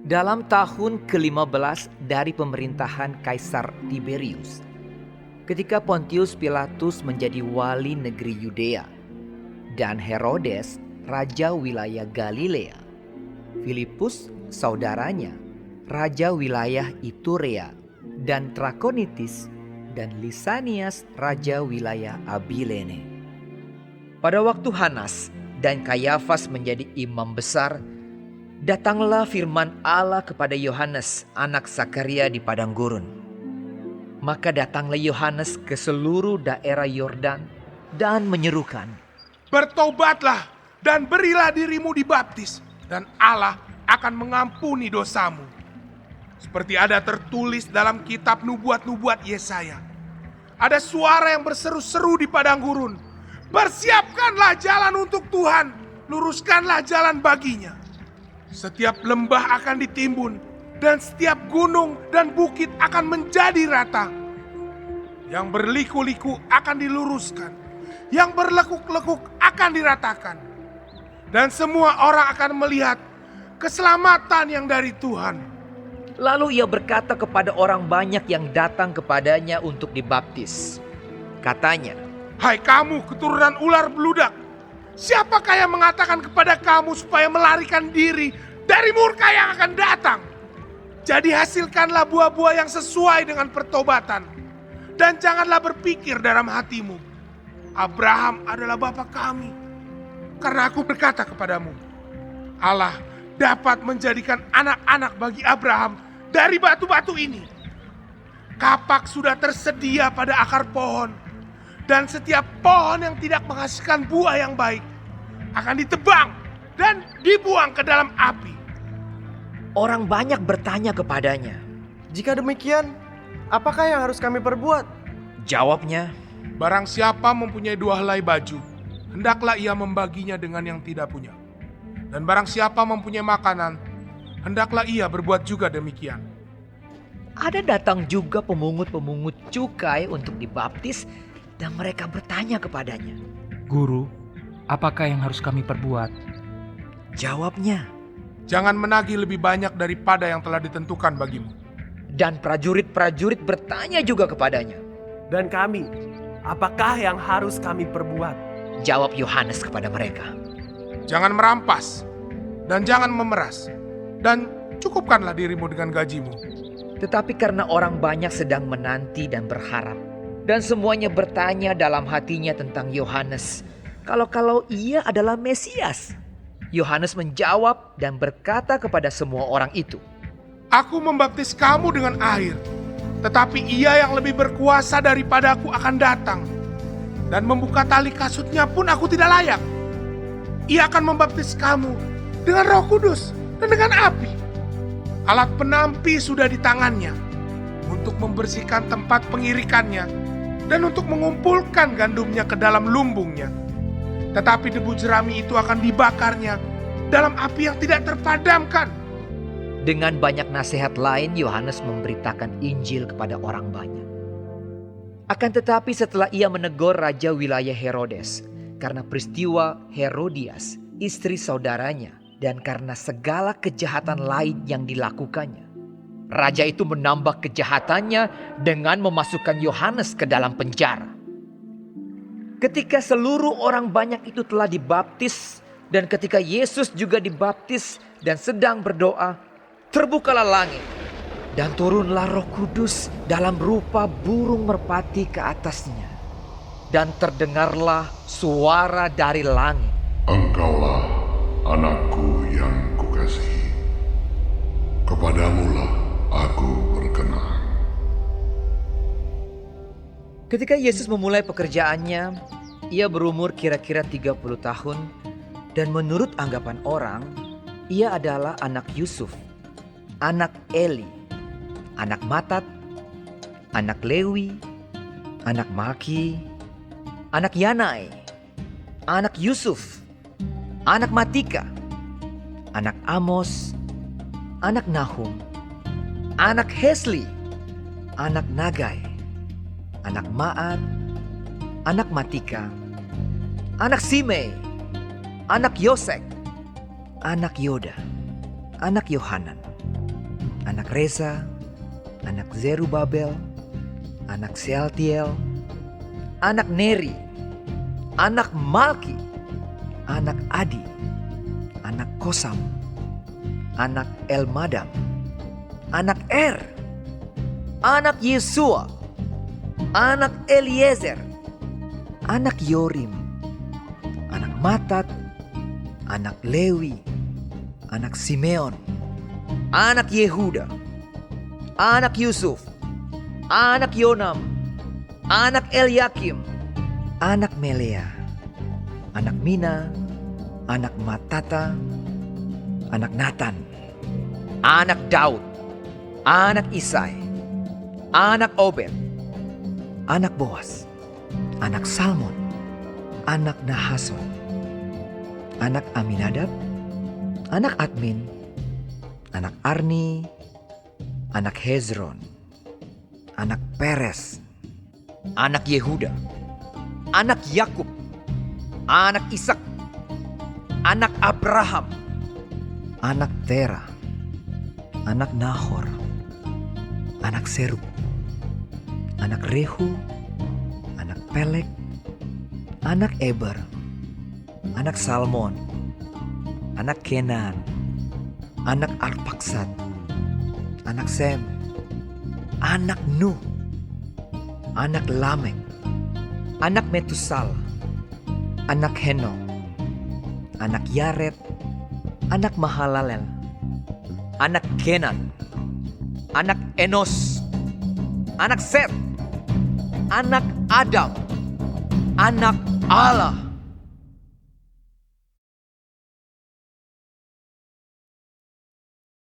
Dalam tahun ke-15 dari pemerintahan Kaisar Tiberius, ketika Pontius Pilatus menjadi wali negeri Yudea dan Herodes raja wilayah Galilea, Filipus saudaranya raja wilayah Iturea, dan Trakonitis dan Lisanias raja wilayah Abilene. Pada waktu Hanas dan Kayafas menjadi imam besar, datanglah firman Allah kepada Yohanes, anak Zakaria di padang gurun. Maka datanglah Yohanes ke seluruh daerah Yordan dan menyerukan, "Bertobatlah dan berilah dirimu dibaptis, dan Allah akan mengampuni dosamu. Seperti ada tertulis dalam kitab nubuat-nubuat Yesaya. Ada suara yang berseru-seru di padang gurun, 'Persiapkanlah jalan untuk Tuhan, luruskanlah jalan baginya.' Setiap lembah akan ditimbun, dan setiap gunung dan bukit akan menjadi rata. Yang berliku-liku akan diluruskan, yang berlekuk-lekuk akan diratakan. Dan semua orang akan melihat keselamatan yang dari Tuhan." Lalu ia berkata kepada orang banyak yang datang kepadanya untuk dibaptis. Katanya, "Hai kamu keturunan ular beludak, siapakah yang mengatakan kepada kamu supaya melarikan diri dari murka yang akan datang? Jadi hasilkanlah buah-buah yang sesuai dengan pertobatan. Dan janganlah berpikir dalam hatimu, 'Abraham adalah bapa kami.' Karena aku berkata kepadamu, Allah dapat menjadikan anak-anak bagi Abraham dari batu-batu ini. Kapak sudah tersedia pada akar pohon, dan setiap pohon yang tidak menghasilkan buah yang baik akan ditebang dan dibuang ke dalam api." orang banyak bertanya kepadanya. Jika demikian, apakah yang harus kami perbuat? Jawabnya, "Barang siapa mempunyai 2 helai baju, hendaklah ia membaginya dengan yang tidak punya. Dan barang siapa mempunyai makanan, hendaklah ia berbuat juga demikian." ada datang juga pemungut-pemungut cukai untuk dibaptis dan mereka bertanya kepadanya. Guru, apakah yang harus kami perbuat? Jawabnya, "Jangan menagih lebih banyak daripada yang telah ditentukan bagimu." dan prajurit-prajurit bertanya juga kepadanya. Dan kami, apakah yang harus kami perbuat? Jawab Yohanes kepada mereka, "Jangan merampas, dan jangan memeras, dan cukupkanlah dirimu dengan gajimu." tetapi karena orang banyak sedang menanti dan berharap, dan semuanya bertanya dalam hatinya tentang Yohanes, kalau ia adalah Mesias. Yohanes menjawab dan berkata kepada semua orang itu, "Aku membaptis kamu dengan air, tetapi ia yang lebih berkuasa daripadaku akan datang, dan membuka tali kasutnya pun aku tidak layak. Ia akan membaptis kamu dengan Roh Kudus dan dengan api. Alat penampi sudah di tangannya untuk membersihkan tempat pengirikannya dan untuk mengumpulkan gandumnya ke dalam lumbungnya. Tetapi debu jerami itu akan dibakarnya dalam api yang tidak terpadamkan." Dengan banyak nasihat lain, Yohanes memberitakan Injil kepada orang banyak. Akan tetapi setelah ia menegur raja wilayah Herodes karena peristiwa Herodias, istri saudaranya, dan karena segala kejahatan lain yang dilakukannya, raja itu menambah kejahatannya dengan memasukkan Yohanes ke dalam penjara. Ketika seluruh orang banyak itu telah dibaptis, dan ketika Yesus juga dibaptis dan sedang berdoa, terbukalah langit dan turunlah Roh Kudus dalam rupa burung merpati ke atasnya. Dan terdengarlah suara dari langit, Engkaulah anakku yang kukasihi, kepadamulah aku berkenan. Ketika Yesus memulai pekerjaannya, ia berumur kira-kira 30 tahun dan menurut anggapan orang, ia adalah anak Yusuf, anak Eli, anak Matat, anak Lewi, anak Malki, anak Yanai, anak Yusuf, anak Matika, anak Amos, anak Nahum, anak Hesli, anak Nagai, anak Maat, anak Matika, anak Simei, anak Yosek, anak Yoda, anak Yohanan, anak Resa, anak Zerubabel, anak Sealtiel, anak Neri, anak Malki, anak Adi, anak Kosam, anak Elmadam, anak anak Yesua, anak Eliezer, anak Yorim, anak Matat, anak Lewi, anak Simeon, anak Yehuda, anak Yusuf, anak Yonam, anak Eliakim, anak Melea, anak Mina, anak Matata, anak Natan, anak Daud, anak Isai, anak Obed, anak Boas, anak Salmon, anak Nahason, anak Aminadab, anak Admin, anak Arni, anak Hezron, anak Peres, anak Yehuda, anak Yakub, anak Ishak, anak Abraham, anak Tera, anak Nahor, anak Serug, anak Rehu, anak Pelek, anak Eber, anak Salmon, anak Kenan, anak Arpaksad, anak Sem, anak Nuh, anak Lamek, anak Metusal, anak Henok, anak Yared, anak Mahalalel, anak Kenan, anak Enos, anak Set, anak Adam, anak Allah,